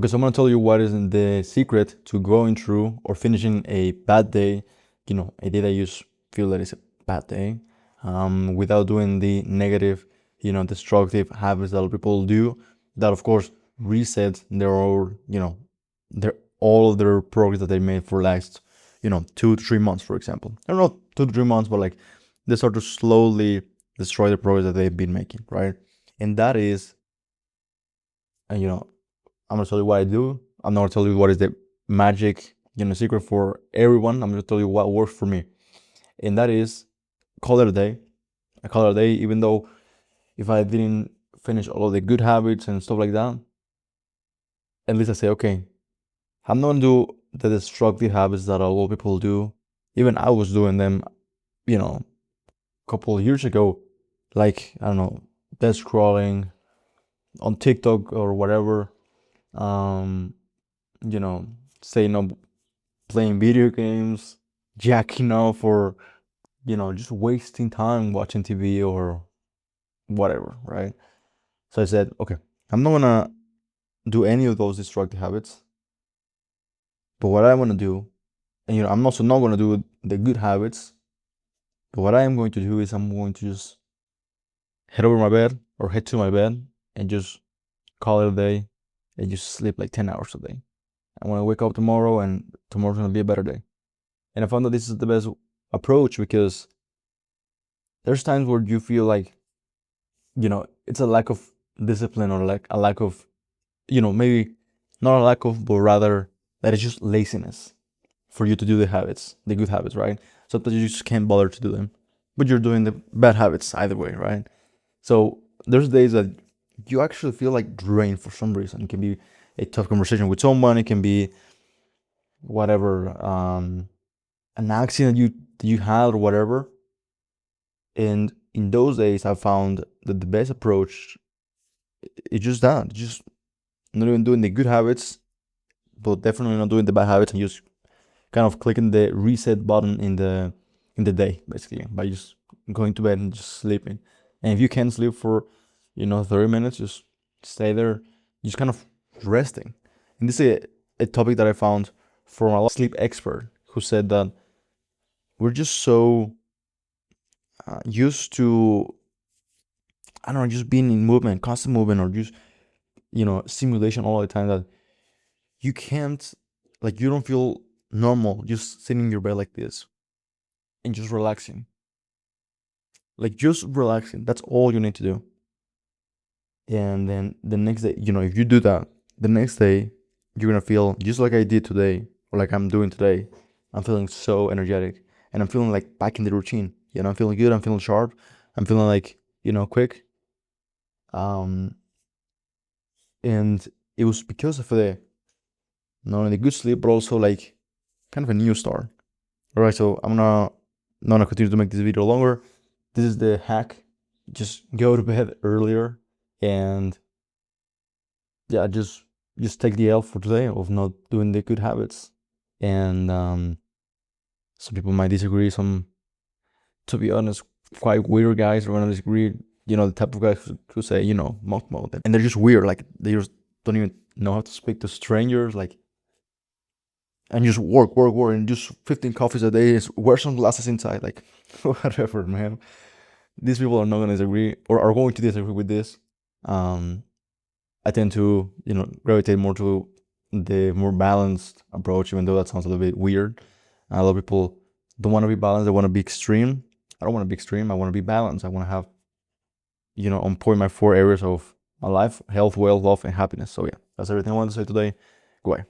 Okay, so I'm gonna tell you what is the secret to going through or finishing a bad day, a day that you just feel that is a bad day, without doing the negative, destructive habits that people do. That of course reset their all of their progress that they made for last, 2 to 3 months, for example. I don't know, 2 to 3 months, but like they start to slowly destroy the progress that they've been making, right? And that is, and I'm gonna tell you what I do. I'm not gonna tell you what is the magic, secret for everyone. I'm gonna tell you what works for me, and that is call it a day. I call it a day, even though if I didn't finish all of the good habits and stuff like that, at least I say, okay, I'm not gonna do the destructive habits that a lot of people do. Even I was doing them, a couple of years ago, like I don't know, death scrolling on TikTok or whatever. Um, you know, say no playing video games, jacking off, or just wasting time watching TV or whatever, right? So I said, okay, I'm not gonna do any of those destructive habits, but what I want to do, and I'm also not gonna do the good habits, but what I am going to do is I'm going to just head over my bed or head to my bed and just call it a day and just sleep like 10 hours a day. I want to wake up tomorrow and tomorrow's gonna be a better day. And I found that this is the best approach because there's times where you feel like, it's a lack of discipline or like a lack of, maybe not a lack of, but rather that it's just laziness for you to do the habits, the good habits, right? Sometimes you just can't bother to do them, but you're doing the bad habits either way, right? So there's days that you actually feel like drained for some reason. It can be a tough conversation with someone. It can be whatever, an accident you had or whatever. And in those days, I found that the best approach is just that, just not even doing the good habits, but definitely not doing the bad habits, and just kind of clicking the reset button in the day, basically, by just going to bed and just sleeping. And if you can't sleep for 30 minutes, just stay there, just kind of resting. And this is a topic that I found from a sleep expert who said that we're just so used to, I don't know, just being in movement, constant movement, or just simulation all the time, that you can't, like, you don't feel normal just sitting in your bed like this and just relaxing. Like, just relaxing. That's all you need to do. And then the next day, if you do that, the next day, you're going to feel just like I did today, or like I'm doing today. I'm feeling so energetic and I'm feeling like back in the routine. I'm feeling good. I'm feeling sharp. I'm feeling like, quick. Um, and it was because of the not only good sleep, but also like kind of a new start. All right, so I'm not gonna continue to make this video longer. This is the hack. Just go to bed earlier, and yeah, just take the L for today of not doing the good habits. And some people might disagree. Some, to be honest, quite weird guys are gonna disagree. The type of guys who say, monk mode, and they're just weird. Like they just don't even know how to speak to strangers. Like, and just work, and just 15 coffees a day. Wear sunglasses inside, like whatever, man. These people are not gonna disagree or are going to disagree with this. Um, I tend to, gravitate more to the more balanced approach, even though that sounds a little bit weird. A lot of people don't want to be balanced; they want to be extreme. I don't want to be extreme. I want to be balanced. I want to have, on point my 4 areas of my life: health, wealth, love, and happiness. So yeah, that's everything I want to say today. Goodbye.